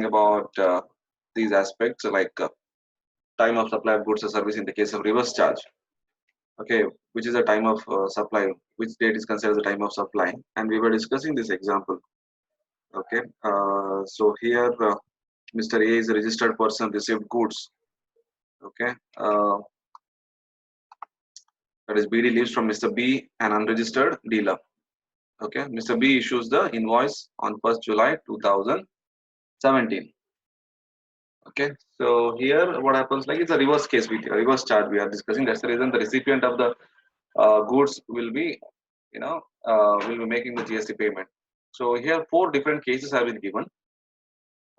discussing about these aspects like time of supply of goods or service in the case of reverse charge. Okay, which is the time of supply, which date is considered the time of supply, and we were discussing this example. Okay, so here Mr. A is a registered person, received goods. Okay, that is BD leaves from Mr. B, an unregistered dealer. Okay, Mr. B issues the invoice on 1st July 2017. Okay, so here what happens, like it's a reverse case, with a reverse charge we are discussing. That's the reason the recipient of the goods will be, will be making the GST payment. So here four different cases have been given.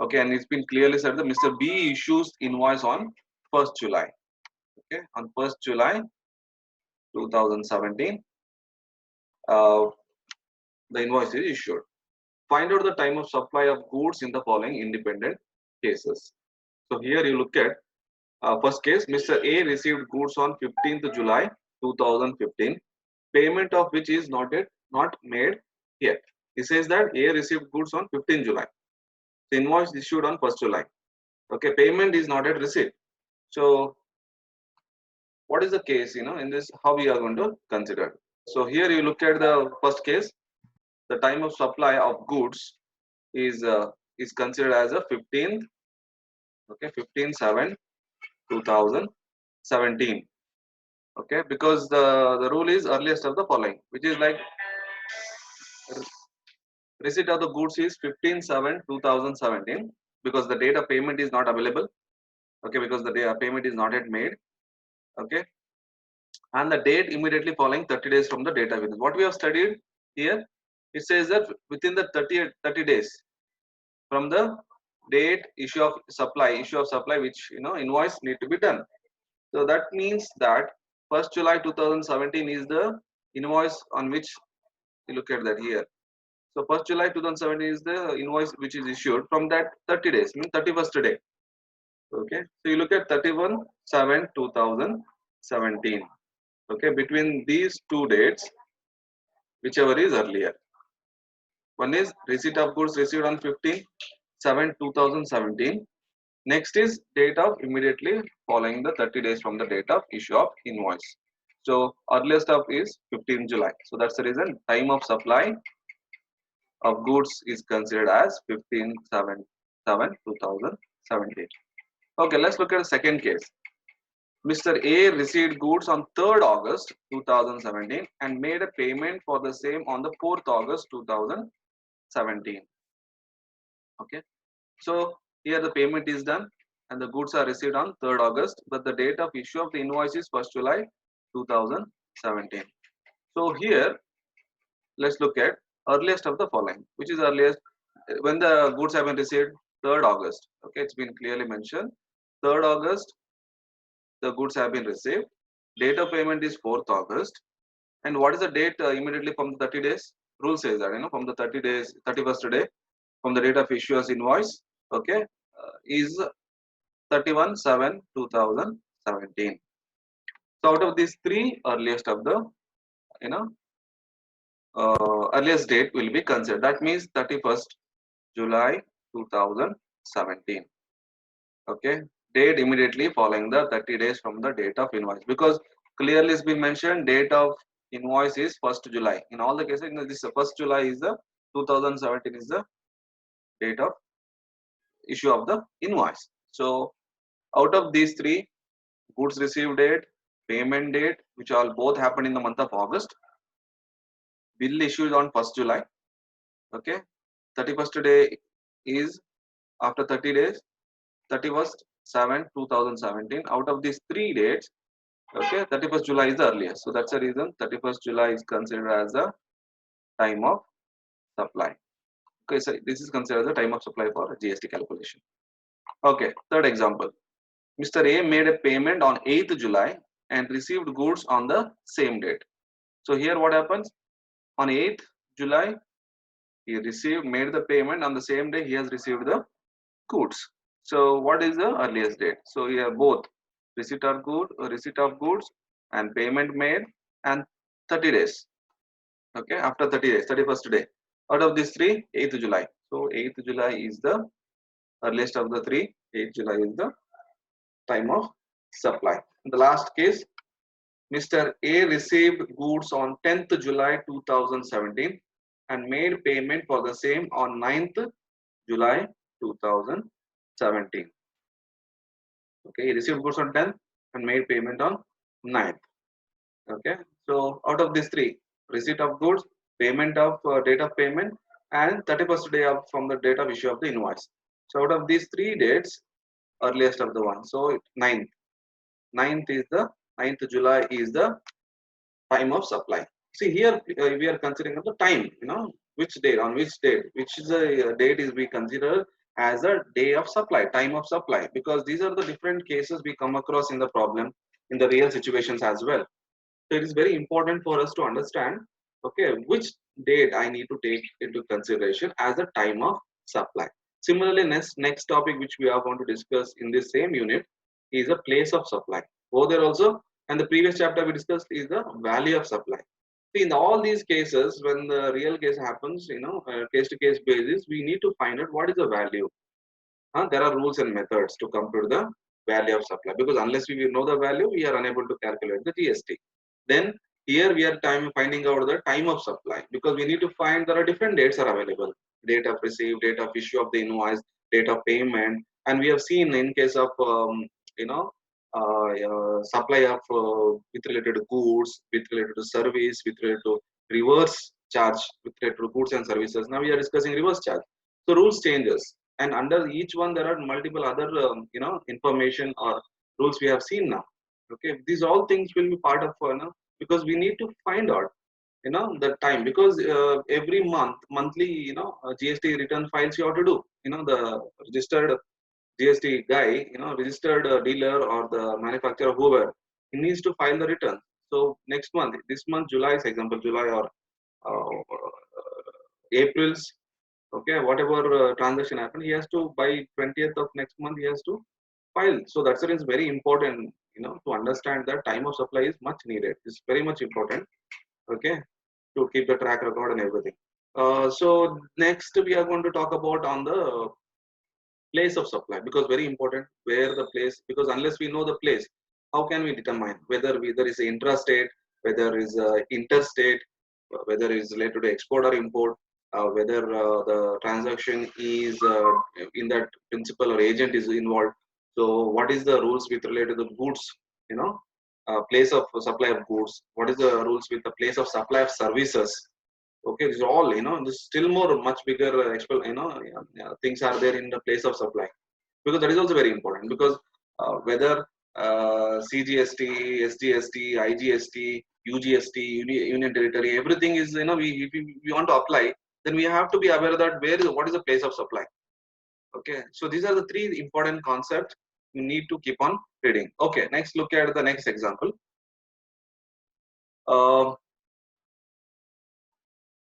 Okay, and it's been clearly said that Mr. B issues invoice on 1st July. Okay, on 1st July 2017, uh, the invoice is issued. Find out the time of supply of goods in the following independent cases. So here you look at first case, Mr. A received goods on 15th July 2015, payment of which is not made yet. He says that A received goods on 15th July. The invoice issued on 1st July. Okay, payment is not yet received. So what is the case, in this, how we are going to consider? So here you look at the first case, the time of supply of goods is considered as a 15th, okay, 15/7/2017. Okay, because the rule is earliest of the following, which is like receipt of the goods is 15/7/2017 because the date of payment is not available. Okay, because the day of payment is not yet made. Okay, and the date immediately following 30 days from the date of invoice. What we have studied here, it says that within the 30 days from the date issue of supply, which invoice need to be done. So that means that 1st July 2017 is the invoice on which you look at that here. So 1st July 2017 is the invoice which is issued from that 30 days, means 31st day. Okay, so you look at 31/7/2017. Okay, between these two dates, whichever is earlier. One is receipt of goods received on 15/7/2017. Next is date of immediately following the 30 days from the date of issue of invoice. So earliest of is 15 July. So that's the reason time of supply of goods is considered as 15/7/2017. Okay, let's look at the second case. Mr. A received goods on 3rd August 2017 and made a payment for the same on the 4th August 2017. Okay, so here the payment is done and the goods are received on 3rd August, but the date of issue of the invoice is 1st July 2017. So here let's look at earliest of the following, which is earliest when the goods have been received. 3rd August. Okay, it's been clearly mentioned. 3rd August, the goods have been received. Date of payment is 4th August. And what is the date immediately from the 30 days? Rule says that from the 30 days, 31st day from the date of issue as invoice. Okay, is 31/7/2017. So out of these three, earliest of the you know earliest date will be considered. That means 31st July 2017. Okay, date immediately following the 30 days from the date of invoice, because clearly it's been mentioned date of invoice is 1st July. In all the cases, this 1st July is the 2017 is the date of issue of the invoice. So out of these three, goods received date, payment date, which all both happen in the month of August, bill issued on 1st July. Okay, 31st day is after 30 days, 31/7/2017. Out of these three dates, okay, 31st July is the earliest. So that's the reason 31st July is considered as the time of supply. Okay, so this is considered the time of supply for GST calculation. Okay, third example. Mr. A made a payment on 8th July and received goods on the same date. So here what happens? On 8th July, he made the payment. On the same day, he has received the goods. So what is the earliest date? So here both receipt of goods and payment made and 30 days. Okay, after 30 days, 31st day. Out of these three, 8th July. So 8th July is the Earliest of the three, 8th July is the time of supply. In the last case, Mr. A received goods on 10th July 2017 and made payment for the same on 9th July 2017. Okay, he received goods on 10th and made payment on 9th. Okay, so out of these three, receipt of goods, payment of date of payment, and 31st day of from the date of issue of the invoice. So out of these three dates, earliest of the one. So 9th. 9th is the 9th July is the time of supply. See here we are considering the time, which date, on which date, which is the date is we consider as a day of supply, time of supply, because these are the different cases we come across in the problem in the real situations as well. So it is very important for us to understand, okay, which date I need to take into consideration as a time of supply. Similarly, next topic which we are going to discuss in this same unit is a place of supply. Over there also, and the previous chapter we discussed is the value of supply. See, in all these cases, when the real case happens, case to case basis, we need to find out what is the value. There are rules and methods to compute the value of supply, because unless we know the value, we are unable to calculate the GST. Then here we are finding out the time of supply, because we need to find there are different dates are available: date of receipt, date of issue of the invoice, date of payment. And we have seen in case of supply of with related to goods, with related to service, with related to reverse charge, with related to goods and services. Now we are discussing reverse charge. So rules changes, and under each one there are multiple other information or rules we have seen now. Okay, these all things will be part of because we need to find out the time, because every monthly GST return files you have to do. The registered GST guy, registered dealer or the manufacturer, whoever, he needs to file the return. So next month, this month July, for example, July or April's, okay, whatever transaction happened, he has to by 20th of next month he has to file. So that's it is very important, to understand that time of supply is much needed. It's very much important, okay, to keep the track record and everything. So next we are going to talk about on the place of supply, because very important where the place, because unless we know the place, how can we determine whether there is intrastate, whether is interstate, whether is related to export or import, whether the transaction is in that principal or agent is involved. So what is the rules with related to the goods, place of supply of goods, what is the rules with the place of supply of services. Okay, these are all, this still more much bigger things are there in the place of supply, because that is also very important, because whether CGST, SGST, IGST, UGST, union territory, everything is, if we want to apply, then we have to be aware that what is the place of supply. Okay, so these are the three important concepts you need to keep on reading. Okay, next look at the next example.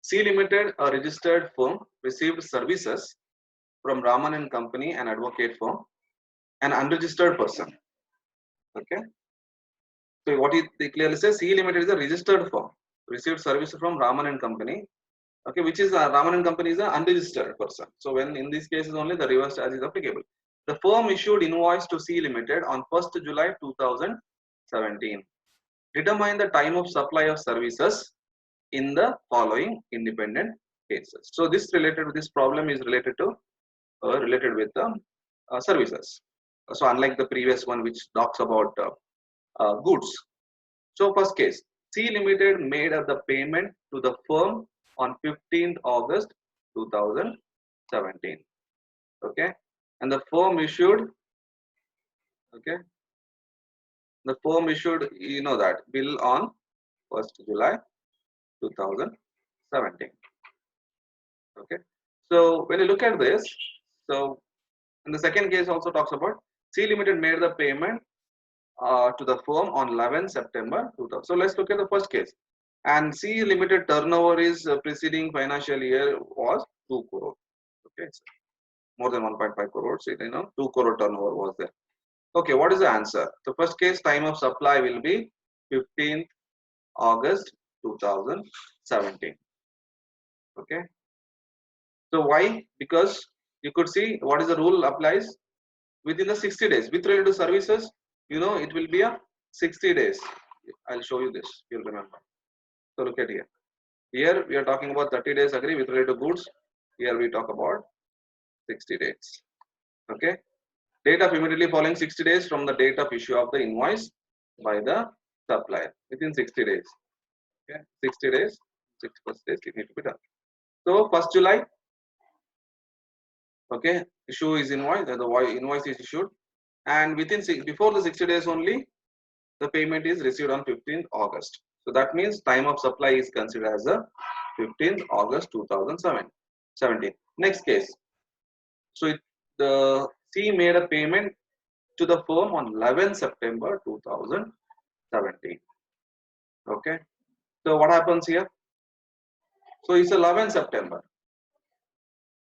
C Limited, a registered firm, received services from Raman and Company, an advocate firm, an unregistered person. Okay. So what it clearly says, C Limited is a registered firm, received services from Raman and Company. Okay, which is Raman and Company is an unregistered person. So when in these cases only the reverse charge is applicable. The firm issued invoice to C Limited on 1st July 2017. Determine the time of supply of services in the following independent cases. So this problem is related with the services. So unlike the previous one which talks about goods. So first case, C Limited made the payment to the firm on 15th August 2017. Okay, and the firm issued, okay, the firm issued that bill on 1st July 2017. Okay, so when you look at this, so in the second case also talks about C Limited made the payment to the firm on 11 September 2000. So let's look at the first case. And C Limited turnover is preceding financial year was 2 crore. Okay, so more than 1.5 crores. 2 crore turnover was there. Okay, what is the answer? The first case, time of supply will be 15th August 2017. Okay. So why? Because you could see what is the rule applies within the 60 days. With related to services, it will be a 60 days. I'll show you this, you'll remember. So look at here. Here we are talking about 30 days agree with related to goods. Here we talk about 60 days. Okay. Date of immediately following 60 days from the date of issue of the invoice by the supplier within 60 days. Okay. 60 days, 61st days it need to be done. So 1st July, okay, issue is invoice, the invoice is issued, and before the 60 days only, the payment is received on 15th August. So that means time of supply is considered as a 15th August 2017. Next case. So the C made a payment to the firm on 11th September 2017. Okay. So what happens here? So it's 11th September.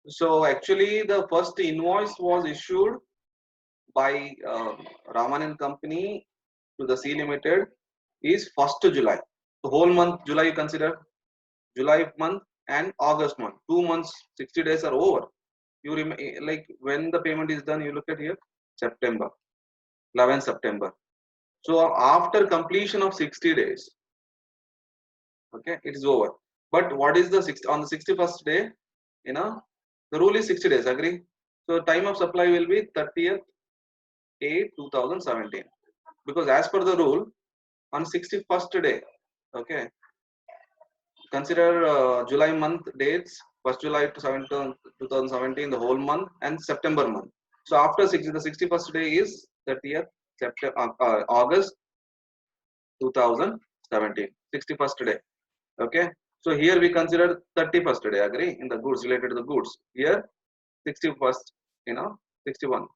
So actually the first invoice was issued by Raman and Company to the C Limited is 1st July. The whole month July you consider, July month and August month, 2 months, 60 days are over. You like when the payment is done, you look at here, September, 11th September. So after completion of 60 days, okay, it is over. But what is the on the 61st day? The rule is 60 days. Agree. So time of supply will be 30th 8 2017, because as per the rule on 61st day, okay, consider July month dates, 1st July to 2017, the whole month, and September month. So after the 61st day is 30th August 2017, 61st day. Okay. So here we consider 31st day, agree, in the goods related to the goods. Here 61st, 61.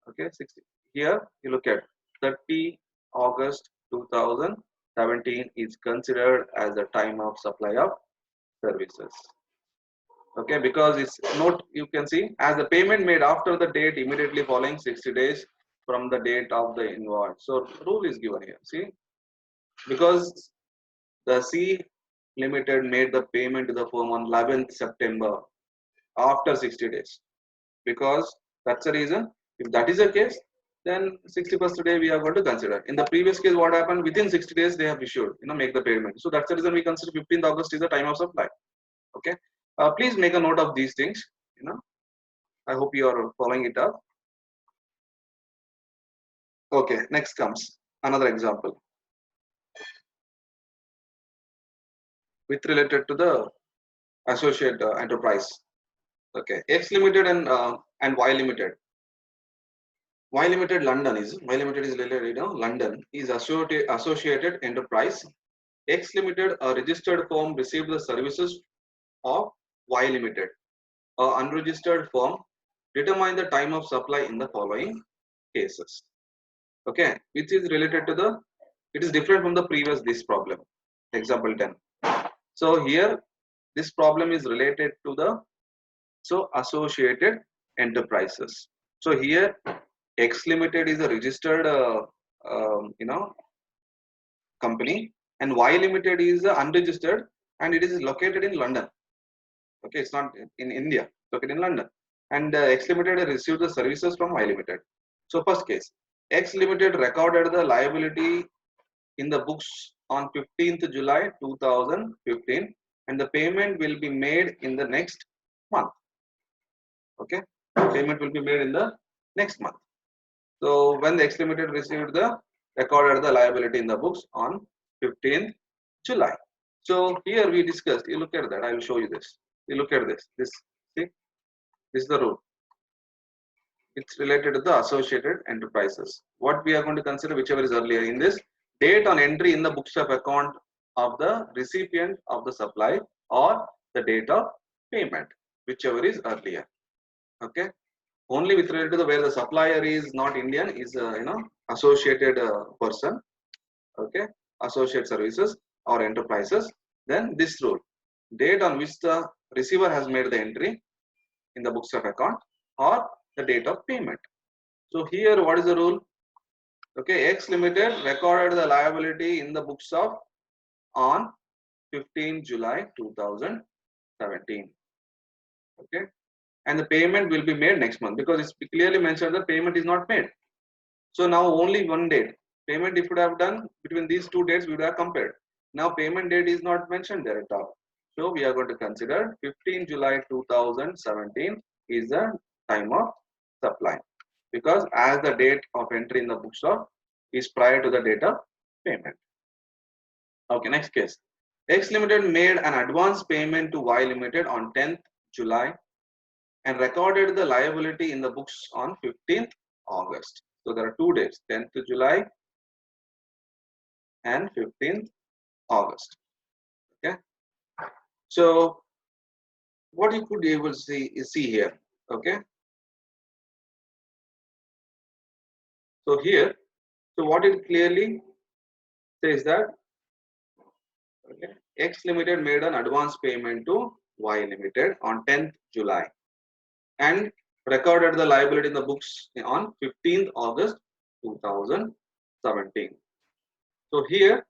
Okay, 60. Here you look at 30 August 2017 is considered as the time of supply of services. Okay, because it's not, you can see, as the payment made after the date immediately following 60 days from the date of the invoice. So rule is given here. See, because the C Limited made the payment to the firm on 11th September after 60 days. Because that's the reason. If that is the case, then 61st day we are going to consider. In the previous case, what happened? Within 60 days they have issued, make the payment. So that's the reason we consider 15th August is the time of supply. Okay. Please make a note of these things. I hope you are following it up. Okay. Next comes another example with related to the associate enterprise. Okay. X Limited and Y Limited. Y Limited is related, London is associated enterprise. X Limited, a registered firm, received the services of Y Limited, a unregistered firm. Determine the time of supply in the following cases. Okay, which is related to it is different from the previous this problem. Example 10. So here this problem is related to the associated enterprises. So here X Limited is a registered company, and Y Limited is unregistered, and it is located in London. Okay, it's not in India, located in London. And X Limited received the services from Y Limited. So first case, X Limited recorded the liability in the books on 15th July 2015, and the payment will be made in the next month. Okay, payment will be made in the next month. So when the X Limited recorded the liability in the books on 15th July. So here we discussed, you look at that, I will show you this. You look at this, see, this is the rule. It's related to the associated enterprises. What we are going to consider, whichever is earlier in this, date on entry in the books of account of the recipient of the supply, or the date of payment, whichever is earlier. Okay. Only with related to where the supplier is not Indian, is associated person, okay, associate services or enterprises, then this rule, date on which the receiver has made the entry in the books of account, or the date of payment. So here what is the rule? Okay, X Limited recorded the liability in the books of on 15 July 2017. Okay, and the payment will be made next month, because it's clearly mentioned that payment is not made. So now only one date. Payment, if you would have done between these two dates, we would have compared. Now payment date is not mentioned there at all. So we are going to consider 15 July 2017 is the time of supply, because as the date of entry in the books of is prior to the date of payment. Okay, next case. X Limited made an advance payment to Y Limited on 10th July and recorded the liability in the books on 15th August. So there are 2 dates, 10th July and 15th August. Okay. So what you could able to see here. Okay. So here, so what it clearly says that, okay, X Limited made an advance payment to Y Limited on 10th July and recorded the liability in the books on 15th August 2017. So here,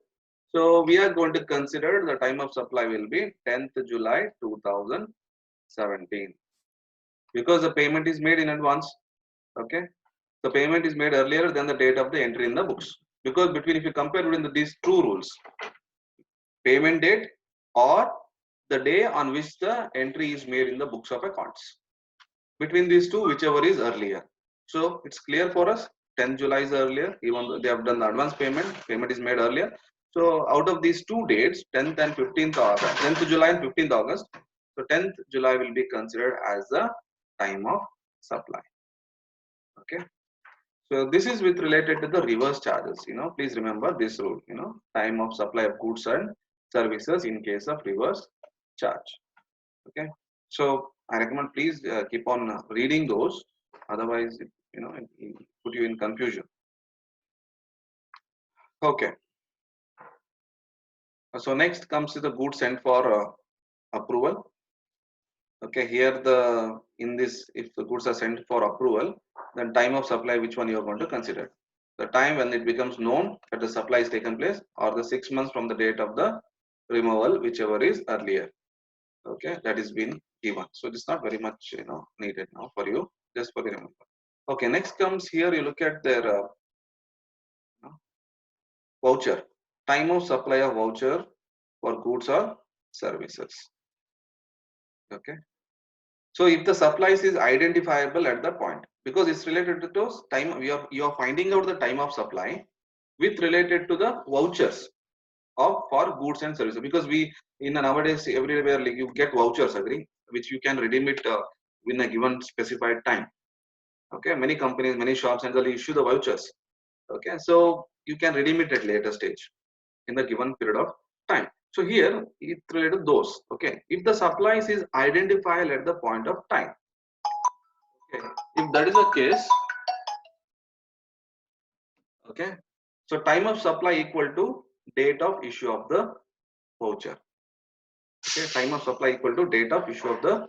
so we are going to consider the time of supply will be 10th July 2017, because the payment is made in advance. Okay, the payment is made earlier than the date of the entry in the books, because between, if you compare between these two rules, payment date or the day on which the entry is made in the books of accounts, between these two, whichever is earlier. So it's clear for us, 10th July is earlier, even though they have done the advance payment is made earlier. So out of these two dates, 10th and 15th August, 10th July and 15th August, so 10th July will be considered as the time of supply. Okay. So this is with related to the reverse charges. Please remember this rule. Time of supply of goods and services in case of reverse charge. Okay. So I recommend please keep on reading those. Otherwise, it put you in confusion. Okay. So next comes to the goods sent for approval. Okay. Here in this, if the goods are sent for approval, then time of supply, which one you are going to consider? The time when it becomes known that the supply is taken place, or the 6 months from the date of the removal, whichever is earlier. Okay, that is been given. So this is not very much needed now for you, just for the remember. Okay, next comes here, you look at their voucher, time of supply of voucher for goods or services. Okay, so if the supplies is identifiable at the point, because it's related to those time, you are finding out the time of supply with related to the vouchers for goods and services, because we nowadays everywhere, like, you get vouchers, agree, which you can redeem it in a given specified time. Okay, many companies, many shops, and they issue the vouchers. Okay, so you can redeem it at later stage in the given period of time. So here it's related to those. Okay, if the supplies is identifiable at the point of time. Okay, if that is the case, okay, so time of supply equal to date of issue of the voucher. Okay, time of supply equal to date of issue of the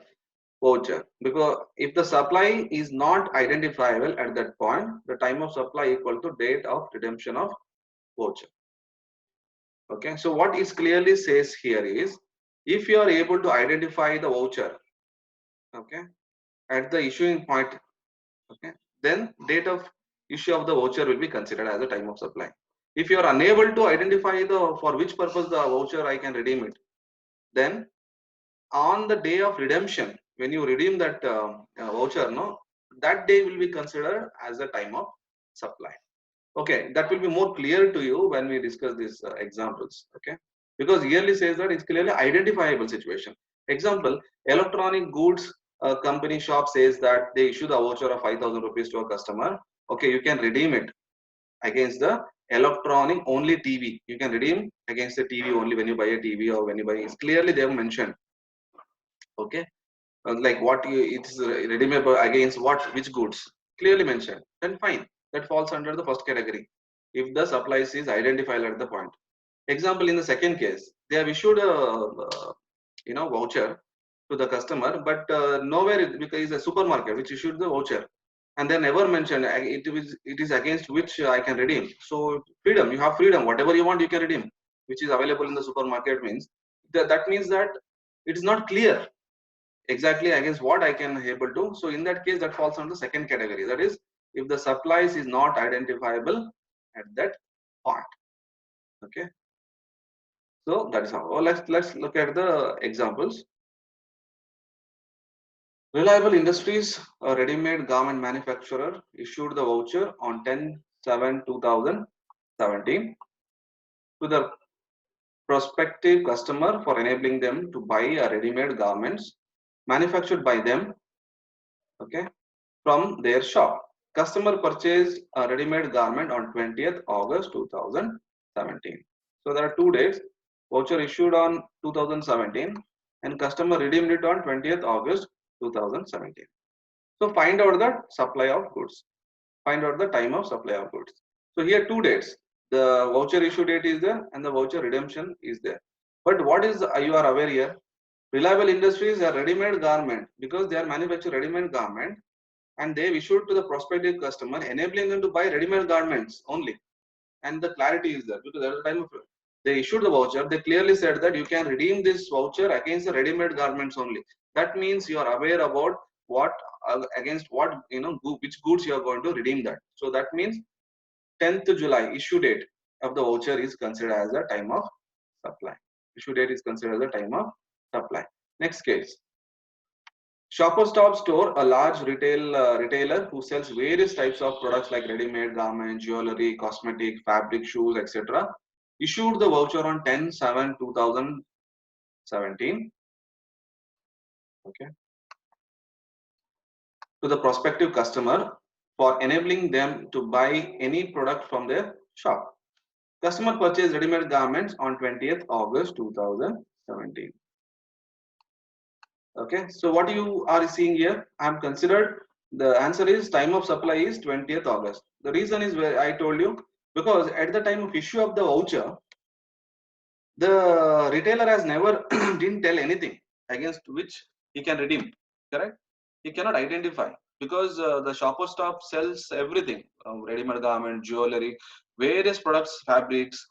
voucher, because if the supply is not identifiable at that point, the time of supply equal to date of redemption of voucher. Okay, so what is clearly says here is, if you are able to identify the voucher, okay, at the issuing point, okay, then date of issue of the voucher will be considered as the time of supply. If you are unable to identify for which purpose the voucher I can redeem it, then on the day of redemption, when you redeem that voucher, that day will be considered as the time of supply. Okay, that will be more clear to you when we discuss these examples. Okay, because yearly says that it's clearly identifiable situation. Example, electronic goods company shop says that they issue the voucher of 5,000 rupees to a customer. Okay, you can redeem it against the electronic only TV. You can redeem against the TV only when you buy a TV, or when you buy. It's clearly they have mentioned. Okay, like what it is redeemable against which goods, clearly mentioned, then fine, that falls under the first category if the supplies is identified at the point. Example, in the second case, they have issued a voucher to the customer, but nowhere, because it's a supermarket which issued the voucher, and they never mentioned it is against which I can redeem. So freedom, you have freedom, whatever you want you can redeem, which is available in the supermarket, means that means that it is not clear. exactly against what I can able to. So in that case, that falls under the second category. That is, if the supplies is not identifiable at that point. Okay. So that is how. Well, let's look at the examples. Reliable Industries, a ready-made garment manufacturer, issued the voucher on 10/7/2017 to the prospective customer for enabling them to buy a ready-made garments manufactured by them, okay, from their shop. Customer purchased a ready-made garment on 20th August 2017. So there are 2 dates. Voucher issued on 2017 and customer redeemed it on 20th August 2017. So find out the supply of goods. Find out the time of supply of goods. So here 2 dates. The voucher issue date is there and the voucher redemption is there. But what is you are aware here? Reliable Industries are ready-made garment because they are manufacturing ready-made garment and they issued to the prospective customer, enabling them to buy ready-made garments only. And the clarity is there because at the time of they issued the voucher, they clearly said that you can redeem this voucher against the ready-made garments only. That means you are aware about what against what which goods you are going to redeem that. So that means 10th July issue date of the voucher is considered as the time of supply. Issue date is considered as the time of supply. Next case. Shopper Stop Store, a large retailer who sells various types of products like ready-made garments, jewelry, cosmetic, fabric, shoes, etc., issued the voucher on 10/7/2017. Okay, to the prospective customer for enabling them to buy any product from their shop. Customer purchased ready-made garments on 20th August 2017. Okay, so what you are seeing here, I am considered the answer is time of supply is 20th August. The reason is where I told you because at the time of issue of the voucher, the retailer has never didn't tell anything against which he can redeem. Correct? He cannot identify because the Shopper Stop sells everything: ready-made garment, jewelry, various products, fabrics,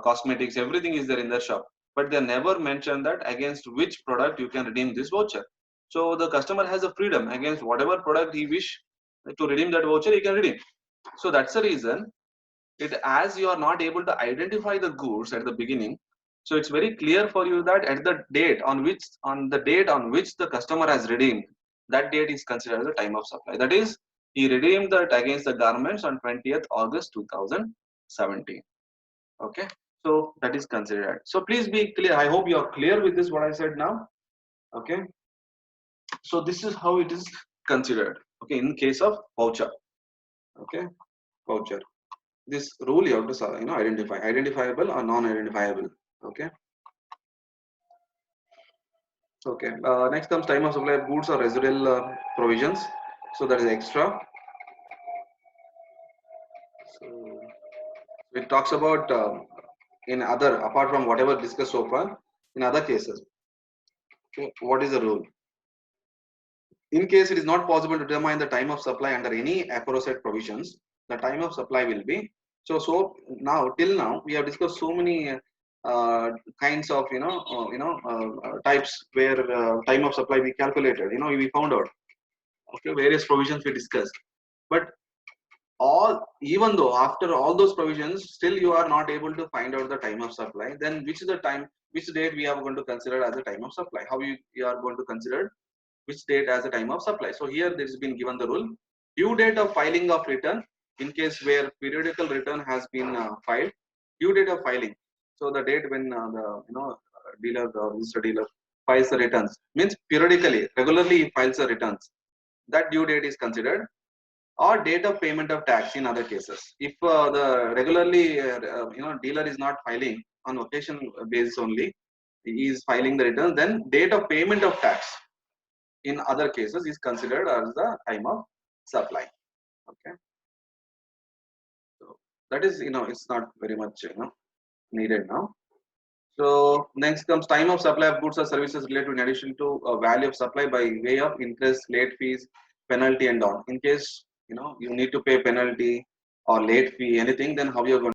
cosmetics, everything is there in the shop. But they never mention that against which product you can redeem this voucher. So the customer has a freedom against whatever product he wish to redeem that voucher, he can redeem. So that's the reason it as you are not able to identify the goods at the beginning, so it's very clear for you that at the date on which the customer has redeemed, that date is considered as the time of supply. That is, he redeemed that against the garments on 20th August 2017. Okay, so that is considered. So please be clear. I hope you are clear with this what I said now. Okay, so this is how it is considered. Okay, in case of voucher. Okay, voucher. This rule you have to identify identifiable or non-identifiable. Okay. Okay, next comes time of supply of goods or residual provisions. So that is extra. So it talks about in other apart from whatever discussed so far, in other cases. Okay, what is the rule? In case it is not possible to determine the time of supply under any aforesaid provisions, the time of supply will be so now till now we have discussed so many kinds of types where time of supply we calculated, we found out. Okay, various provisions we discussed, but all even though after all those provisions still you are not able to find out the time of supply, then which date we are going to consider as the time of supply? How you are going to consider which date as the time of supply? So here there has been given the rule: due date of filing of return, in case where periodical return has been filed, due date of filing. So the date when the dealer or registered dealer files the returns means periodically, regularly he files the returns. That due date is considered, or date of payment of tax in other cases. If the regularly dealer is not filing on occasion basis only, he is filing the returns, then date of payment of tax in other cases is considered as the time of supply. Okay, so that is it's not very much needed now. So next comes time of supply of goods or services related in addition to value of supply by way of interest, late fees, penalty and all. In case you need to pay penalty or late fee anything, then how you are going